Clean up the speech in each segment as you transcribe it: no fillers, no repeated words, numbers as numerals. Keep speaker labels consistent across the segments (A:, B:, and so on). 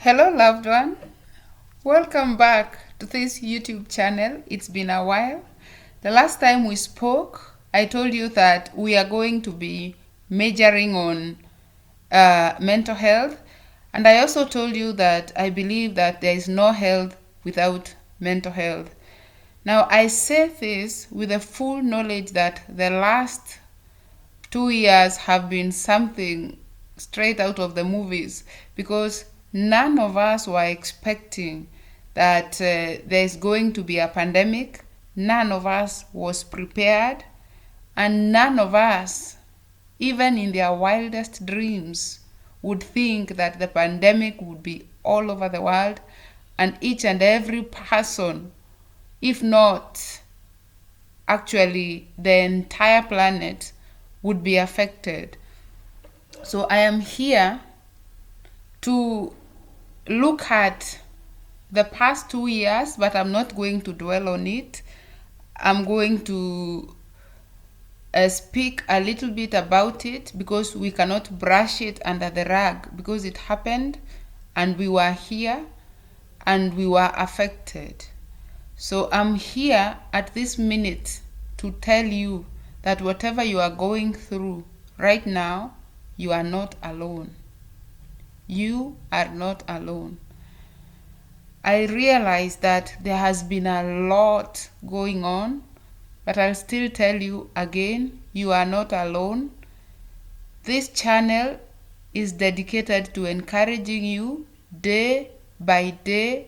A: Hello, loved one. Welcome back to this YouTube channel. It's been a while. The last time we spoke, I told you that we are going to be majoring on mental health. And I also told you that I believe that there is no health without mental health. Now, I say this with the full knowledge that the last 2 years have been something straight out of the movies because none of us were expecting that there's going to be a pandemic. None of us was prepared, and none of us, even in their wildest dreams, would think that the pandemic would be all over the world and each and every person, if not actually the entire planet, would be affected. So I am here to look at the past 2 years, but I'm not going to dwell on it. I'm going to speak a little bit about it because we cannot brush it under the rug because it happened and we were here and we were affected. So I'm here at this minute to tell you that whatever you are going through right now, you are not alone. You are not alone. I realize that there has been a lot going on, but I'll still tell you again, you are not alone. This channel is dedicated to encouraging you day by day,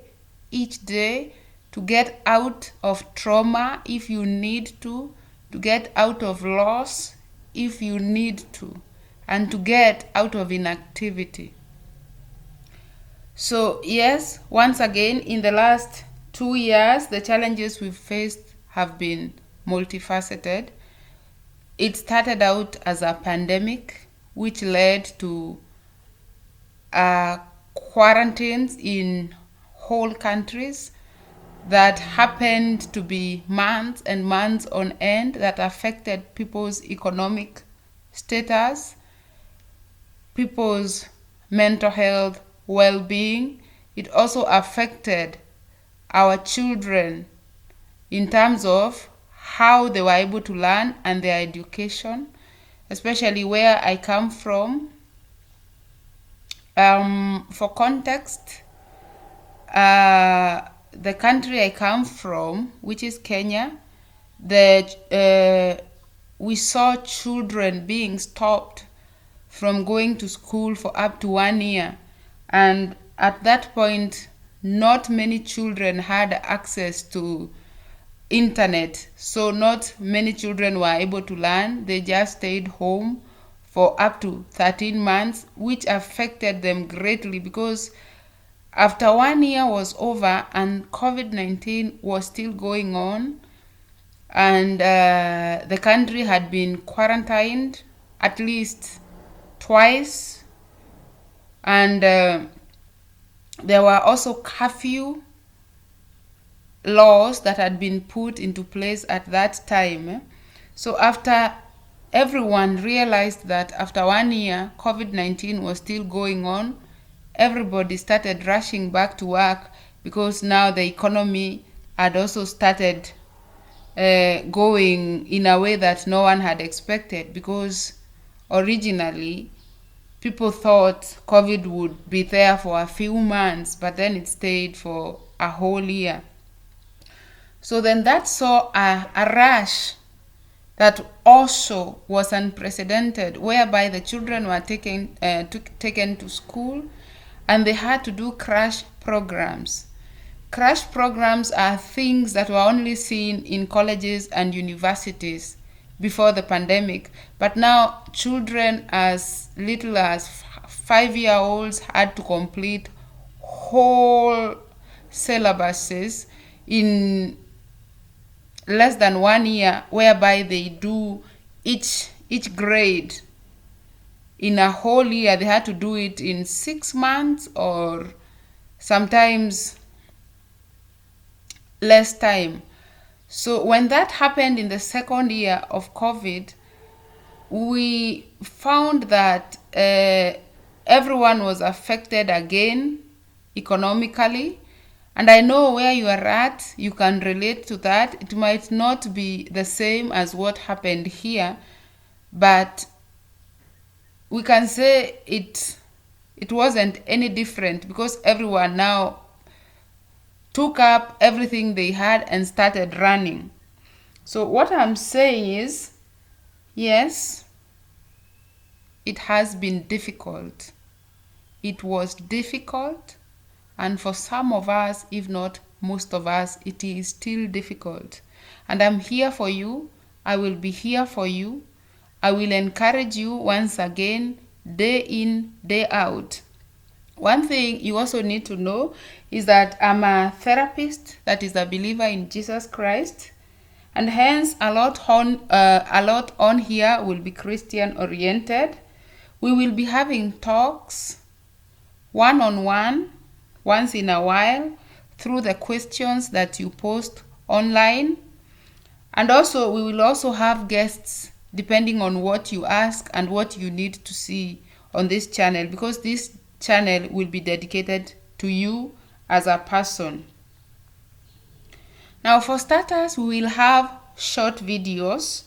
A: each day, to get out of trauma if you need to get out of loss if you need to, and to get out of inactivity. So yes, once again, in the last 2 years, the challenges we've faced have been multifaceted. It started out as a pandemic, which led to quarantines in whole countries that happened to be months and months on end, that affected people's economic status, people's mental health, well-being. It also affected our children in terms of how they were able to learn and their education, especially where I come from. For context, the country I come from, which is Kenya, we saw children being stopped from going to school for up to 1 year. And at that point, not many children had access to internet. So not many children were able to learn. They just stayed home for up to 13 months, which affected them greatly because after 1 year was over and COVID-19 was still going on, and the country had been quarantined at least twice, and there were also curfew laws that had been put into place at that time. So after everyone realized that after 1 year COVID-19 was still going on, everybody started rushing back to work because now the economy had also started going in a way that no one had expected, because originally people thought COVID would be there for a few months, but then it stayed for a whole year. So then that saw a rush that also was unprecedented, whereby the children were taken to school and they had to do crash programs. Crash programs are things that were only seen in colleges and universities before the pandemic, but now children as little as 5-year-olds had to complete whole syllabuses in less than 1 year, whereby they do each grade in a whole year. They had to do it in 6 months or sometimes less time. So when that happened in the second year of COVID, we found that everyone was affected again economically. And I know where you are at, you can relate to that. It might not be the same as what happened here, but we can say it wasn't any different, because everyone now took up everything they had and started running. So what I'm saying is, yes, it has been difficult. It was difficult, and for some of us, if not most of us, it is still difficult. And I'm here for you. I will be here for you. I will encourage you once again, day in, day out. One thing you also need to know is that I'm a therapist that is a believer in Jesus Christ, and hence a lot on here will be Christian oriented. We will be having talks one-on-one once in a while through the questions that you post online. And also we will also have guests depending on what you ask and what you need to see on this channel, because this channel will be dedicated to you as a person. Now for starters, we will have short videos,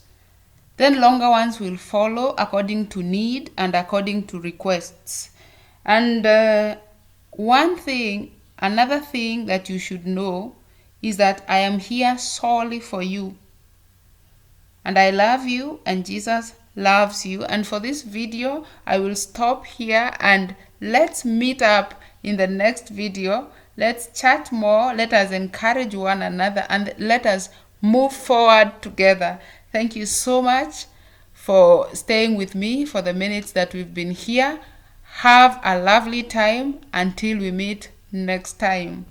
A: then longer ones will follow according to need and according to requests. And another thing that you should know is that I am here solely for you. And I love you, and Jesus loves you. And for this video, I will stop here, and let's meet up in the next video. Let's chat more. Let us encourage one another, and let us move forward together. Thank you so much for staying with me for the minutes that we've been here. Have a lovely time until we meet next time.